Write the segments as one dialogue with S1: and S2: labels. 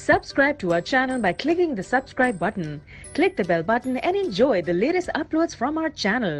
S1: Subscribe to our channel by clicking the subscribe button. Click the bell button and enjoy the latest uploads from our channel.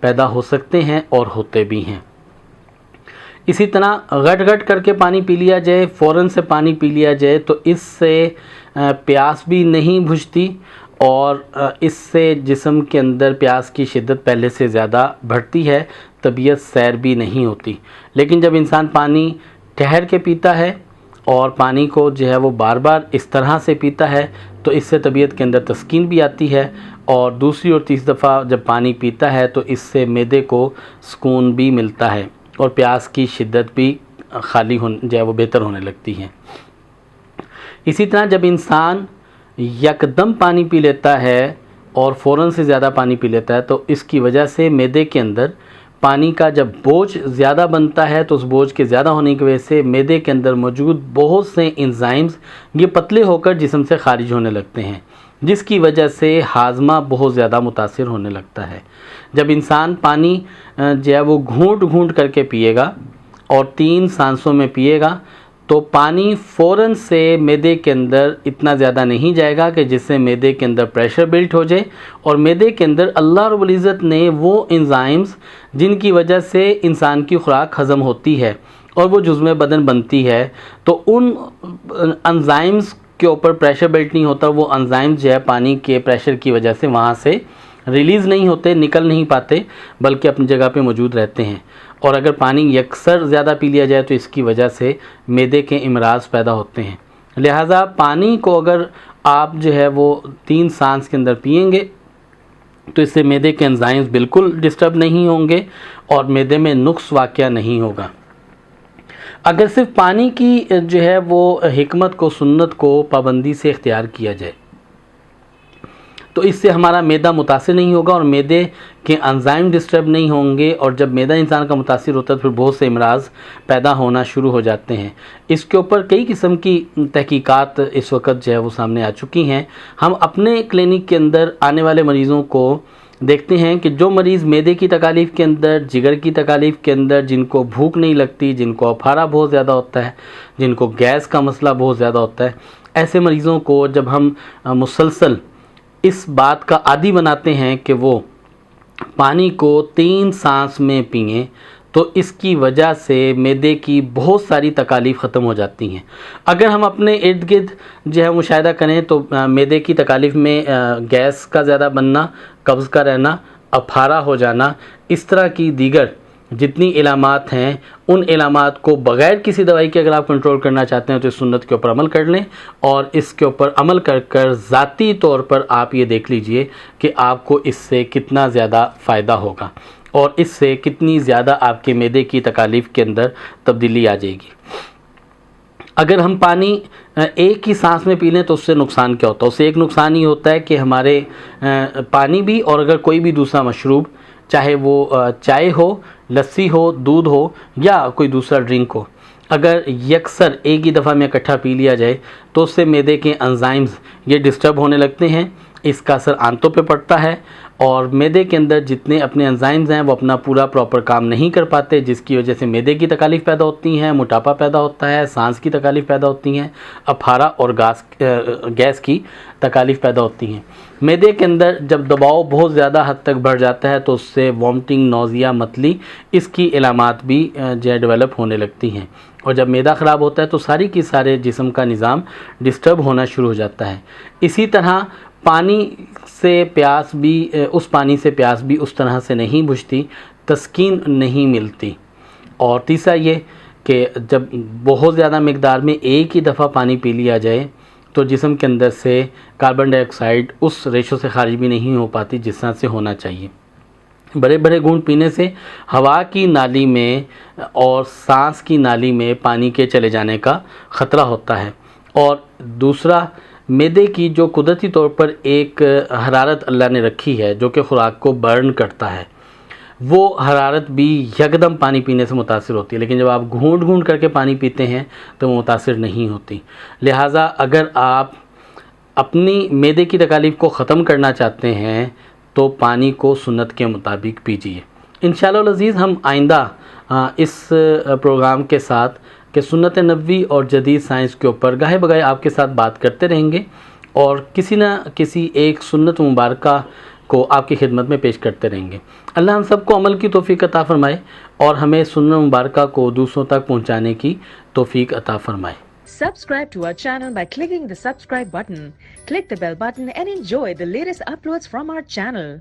S2: پیدا ہو سکتے ہیں اور ہوتے بھی ہیں۔ اسی طرح گٹ گٹ کر کے پانی پی لیا جائے، فوراً سے پانی پی لیا جائے تو اس سے پیاس بھی نہیں بجھتی اور اس سے جسم کے اندر پیاس کی شدت پہلے سے زیادہ بڑھتی ہے، طبیعت سیر بھی نہیں ہوتی۔ لیکن جب انسان پانی ٹھہر کے پیتا ہے اور پانی کو جو ہے وہ بار بار اس طرح سے پیتا ہے تو اس سے طبیعت کے اندر تسکین بھی آتی ہے، اور دوسری اور تیسری دفعہ جب پانی پیتا ہے تو اس سے معدے کو سکون بھی ملتا ہے اور پیاس کی شدت بھی خالی جو ہے وہ بہتر ہونے لگتی ہے۔ اسی طرح جب انسان یکدم پانی پی لیتا ہے اور فوراً سے زیادہ پانی پی لیتا ہے تو اس کی وجہ سے معدے کے اندر پانی کا جب بوجھ زیادہ بنتا ہے تو اس بوجھ کے زیادہ ہونے کی وجہ سے معدے کے اندر موجود بہت سے انزائمز یہ پتلے ہو کر جسم سے خارج ہونے لگتے ہیں، جس کی وجہ سے ہاضمہ بہت زیادہ متاثر ہونے لگتا ہے۔ جب انسان پانی جو ہے وہ گھونٹ گھونٹ کر کے پیے گا اور 3 سانسوں میں پیے گا تو پانی فوراً سے معدے کے اندر اتنا زیادہ نہیں جائے گا کہ جس سے معدے کے اندر پریشر بلٹ ہو جائے، اور معدے کے اندر اللہ رب العزت نے وہ انزائمز جن کی وجہ سے انسان کی خوراک ہضم ہوتی ہے اور وہ جزو بدن بنتی ہے، تو ان انزائمز کے اوپر پریشر بلٹ نہیں ہوتا، وہ انزائمز جو ہے پانی کے پریشر کی وجہ سے وہاں سے ریلیز نہیں ہوتے، نکل نہیں پاتے، بلکہ اپنی جگہ پہ موجود رہتے ہیں۔ اور اگر پانی یکسر زیادہ پی لیا جائے تو اس کی وجہ سے معدے کے امراض پیدا ہوتے ہیں۔ لہٰذا پانی کو اگر آپ جو ہے وہ 3 سانس کے اندر پئیں گے تو اس سے معدے کے انزائمز بالکل ڈسٹرب نہیں ہوں گے اور معدے میں نقص واقع نہیں ہوگا۔ اگر صرف پانی کی جو ہے وہ حکمت کو، سنت کو پابندی سے اختیار کیا جائے تو اس سے ہمارا معدہ متاثر نہیں ہوگا اور معدے کے انزائم ڈسٹرب نہیں ہوں گے، اور جب معدہ انسان کا متاثر ہوتا ہے تو پھر بہت سے امراض پیدا ہونا شروع ہو جاتے ہیں۔ اس کے اوپر کئی قسم کی تحقیقات اس وقت جو ہے وہ سامنے آ چکی ہیں۔ ہم اپنے کلینک کے اندر آنے والے مریضوں کو دیکھتے ہیں کہ جو مریض معدے کی تکالیف کے اندر، جگر کی تکالیف کے اندر، جن کو بھوک نہیں لگتی، جن کو اپھارا بہت زیادہ ہوتا ہے، جن کو گیس کا مسئلہ بہت زیادہ ہوتا ہے، ایسے مریضوں کو جب ہم مسلسل اس بات کا عادی بناتے ہیں کہ وہ پانی کو 3 سانس میں پئیں تو اس کی وجہ سے معدے کی بہت ساری تکالیف ختم ہو جاتی ہیں۔ اگر ہم اپنے ارد گرد جو ہے مشاہدہ کریں تو معدے کی تکالیف میں گیس کا زیادہ بننا، قبض کا رہنا، اپھارا ہو جانا، اس طرح کی دیگر جتنی علامات ہیں، ان علامات کو بغیر کسی دوائی کے اگر آپ کنٹرول کرنا چاہتے ہیں تو اس سنت کے اوپر عمل کر لیں، اور اس کے اوپر عمل کر ذاتی طور پر آپ یہ دیکھ لیجئے کہ آپ کو اس سے کتنا زیادہ فائدہ ہوگا اور اس سے کتنی زیادہ آپ کے معدے کی تکالیف کے اندر تبدیلی آ جائے گی۔ اگر ہم پانی ایک ہی سانس میں پی لیں تو اس سے نقصان کیا ہوتا ہے؟ اس سے ایک نقصان یہ ہوتا ہے کہ ہمارے پانی بھی اور اگر کوئی بھی دوسرا مشروب، چاہے وہ چائے ہو، لسی ہو، دودھ ہو یا کوئی دوسرا ڈرنک ہو، اگر یکسر ایک ہی دفعہ میں اکٹھا پی لیا جائے تو اس سے معدے کے انزائمز یہ ڈسٹرب ہونے لگتے ہیں، اس کا اثر آنتوں پہ پڑتا ہے اور معدے کے اندر جتنے اپنے انزائمز ہیں وہ اپنا پورا پراپر کام نہیں کر پاتے، جس کی وجہ سے معدے کی تکالیف پیدا ہوتی ہیں، موٹاپا پیدا ہوتا ہے، سانس کی تکالیف پیدا ہوتی ہیں، اپھارا اور گیس کی تکالیف پیدا ہوتی ہیں۔ معدے کے اندر جب دباؤ بہت زیادہ حد تک بڑھ جاتا ہے تو اس سے وامٹنگ، نوزیا، متلی، اس کی علامات بھی جو ہے ڈیولپ ہونے لگتی ہیں، اور جب معدہ خراب ہوتا ہے تو ساری کی سارے جسم کا نظام ڈسٹرب ہونا شروع ہو جاتا ہے۔ اسی طرح پانی سے پیاس بھی، اس پانی سے پیاس بھی اس طرح سے نہیں بجھتی، تسکین نہیں ملتی۔ اور تیسرا یہ کہ جب بہت زیادہ مقدار میں ایک ہی دفعہ پانی پی لیا جائے تو جسم کے اندر سے کاربن ڈائی آکسائڈ اس ریشو سے خارج بھی نہیں ہو پاتی جس طرح سے ہونا چاہیے۔ بڑے بڑے گھونٹ پینے سے ہوا کی نالی میں اور سانس کی نالی میں پانی کے چلے جانے کا خطرہ ہوتا ہے۔ اور دوسرا، معدے کی جو قدرتی طور پر ایک حرارت اللہ نے رکھی ہے جو کہ خوراک کو برن کرتا ہے، وہ حرارت بھی یکدم پانی پینے سے متاثر ہوتی ہے، لیکن جب آپ گھونٹ گھونٹ کر کے پانی پیتے ہیں تو وہ متاثر نہیں ہوتی۔ لہٰذا اگر آپ اپنی معدے کی تکالیف کو ختم کرنا چاہتے ہیں تو پانی کو سنت کے مطابق پیجیے۔ انشاءاللہ العزیز ہم آئندہ اس پروگرام کے ساتھ کہ سنت نبوی اور جدید سائنس کے اوپر گاہے بگاہے آپ کے ساتھ بات کرتے رہیں گے، اور کسی نہ کسی ایک سنت مبارکہ کو آپ کی خدمت میں پیش کرتے رہیں گے۔ اللہ ہم سب کو عمل کی توفیق عطا فرمائے اور ہمیں سنت مبارکہ کو دوسروں تک پہنچانے کی توفیق عطا فرمائے۔
S1: Subscribe to our channel by clicking the subscribe button. Click the bell button and enjoy the latest uploads from our channel.